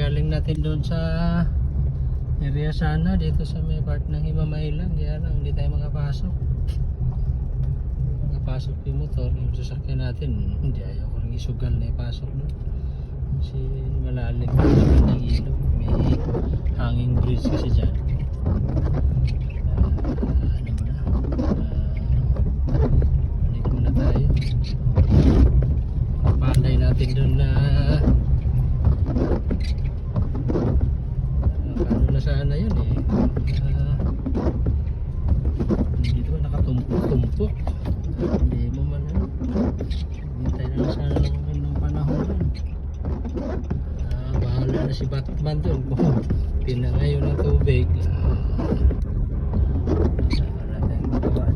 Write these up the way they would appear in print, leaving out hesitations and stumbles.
Gagaling natin doon sa area sana, dito sa may part ng Himamay lang. Kaya lang hindi tayo makapasok. Makapasok yung motor, yung sasakyan natin. Hindi, ayaw ko rin isugal na ipasok doon. Kasi malalim ng ilog. May hanging bridge kasi dyan. Balik muna tayo. Palay natin doon na ano na sana yun eh. Dito ba nakatumpok-tumpok? Hindi mo man ano. Hintay na sana ng panahon doon. Bahala na si Batman doon kung tinangayo ng tubig. Wala tayong magawa.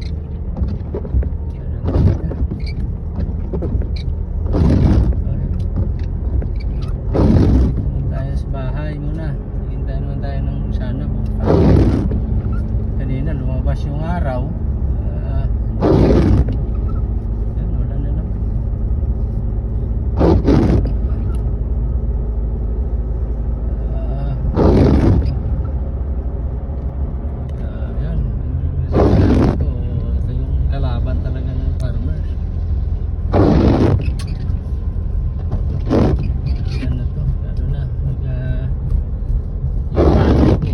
Tayo sa bahay muna. Hintay naman tayo ng sana bukas. Kanina lumabas yung araw. Wala na naman. Yan. Ito yung kalaban talaga ng farmers. Yan na to. Lalo na. Yung palay ko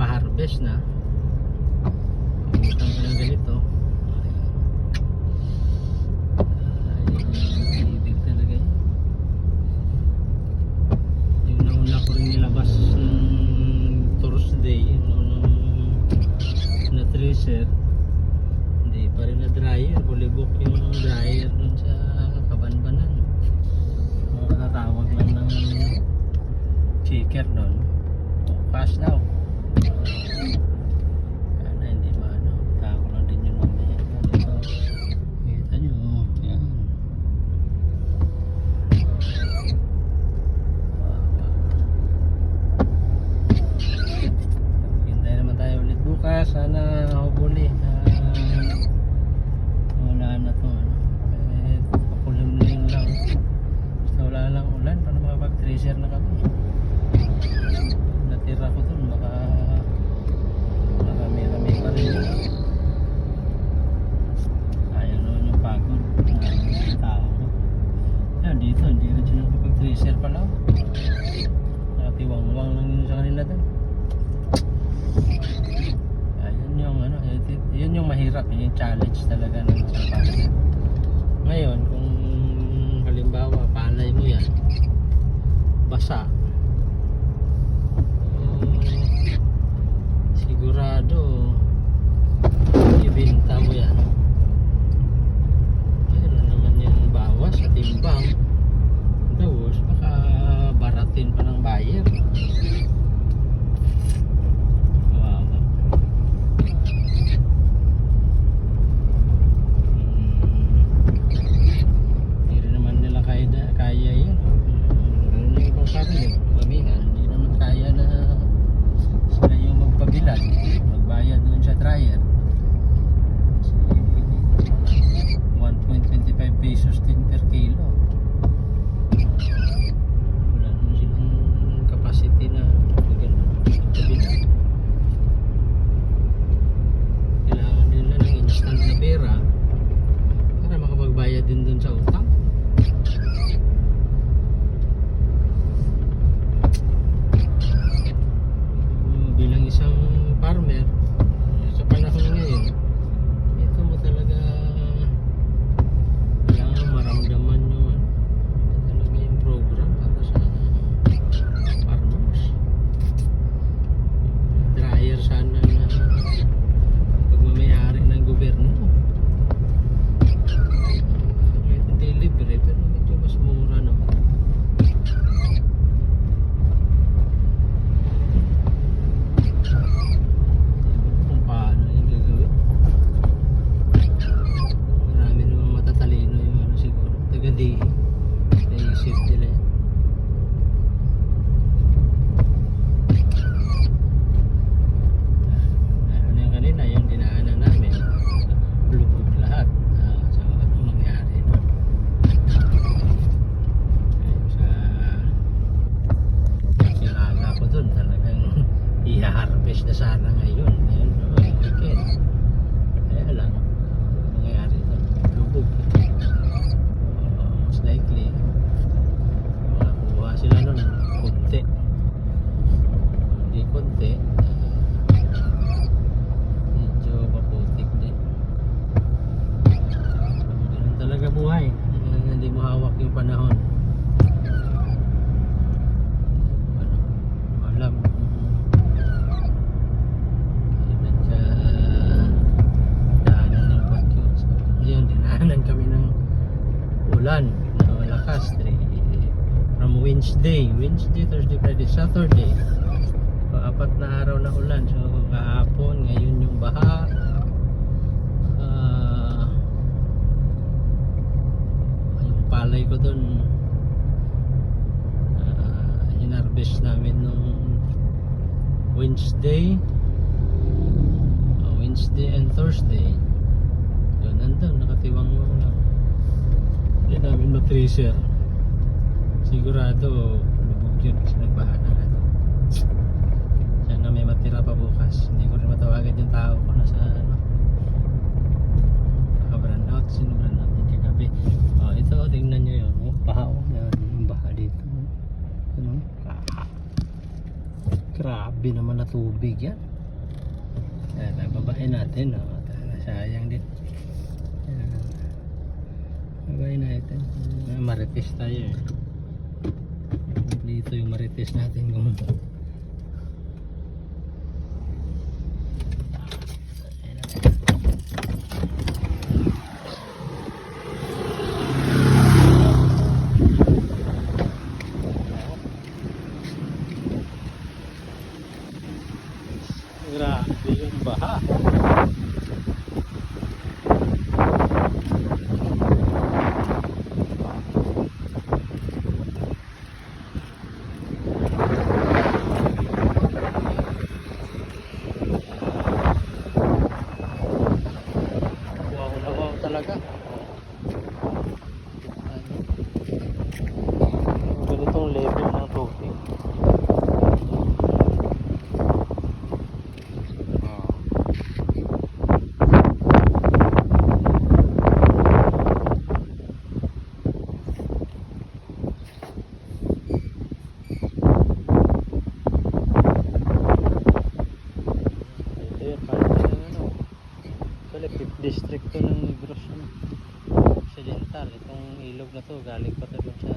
pa-harvest na. Pagkutang ka ng ganito. Ibig talaga yun. Yung nauna ko rin nilabas Thursday na tracer, hindi pa rin na dryer. Bulibok yung dryer dun sa Kabanbanan. Matatawag lang ng checker dun. Pass daw. Sana hindi ba ano, tako lang din yun mamaya. Dito, kita nyo, yan. Hintay naman tayo ulit bukas. Sana hopefully wala na to ano. Pakulimlim lang. Basta wala lang ulan para makapag-tracer na kami. Natira ko dun, baka marami-rami pa rin yun. Ayaw naman yung pagod ng tao ko. Yan dito, hindi rin siya nakapag-tracer pala. Nakatiwang-wang lang yun sa kanila dun. Yun yung ano, yun yung mahirap, yun yung challenge talaga ng salbahe. Ngayon kung halimbawa palay mo yan basa, sigurado ibenta mo yan. Mayroon naman yung bawas sa timbang. Tapos baka baratin pa ng buyer. Wow. Hindi rin naman nila kaya yan. Ano yung ibang sabi yun? Hindi mo hawak yung panahon. Ano, alam kailan ka daanan ng bagyo. So, yun, dinaanan kami ng ulan na malakas. From Wednesday, Thursday, Friday, Saturday. So, 4 na araw na ulan. So kahapon, ngayon yung baha. Yung palay ko dun, hinarvest namin nung Wednesday and Thursday. Yun, nandun, nakatiwang lang. Hindi namin matracer. Sigurado lubog yun kasi nagbaha na nga. Sana may matira pa bukas. Hindi ko rin matawagan yung tao ko na sa ano, naka-brand out. Sino brand out yung kagabi? Ito, tingnan nyo yun. Baha o. Yan, yung baha dito. Ano? Grabe naman na tubig yan. Babain natin. Sayang din. Babain natin. Marites tayo eh. Dito yung marites natin kung grabe yung baha. Wow talaga. Ganitong level ng tubig. District to ng Negros Occidental. Itong ilog na to galing pa to dun sa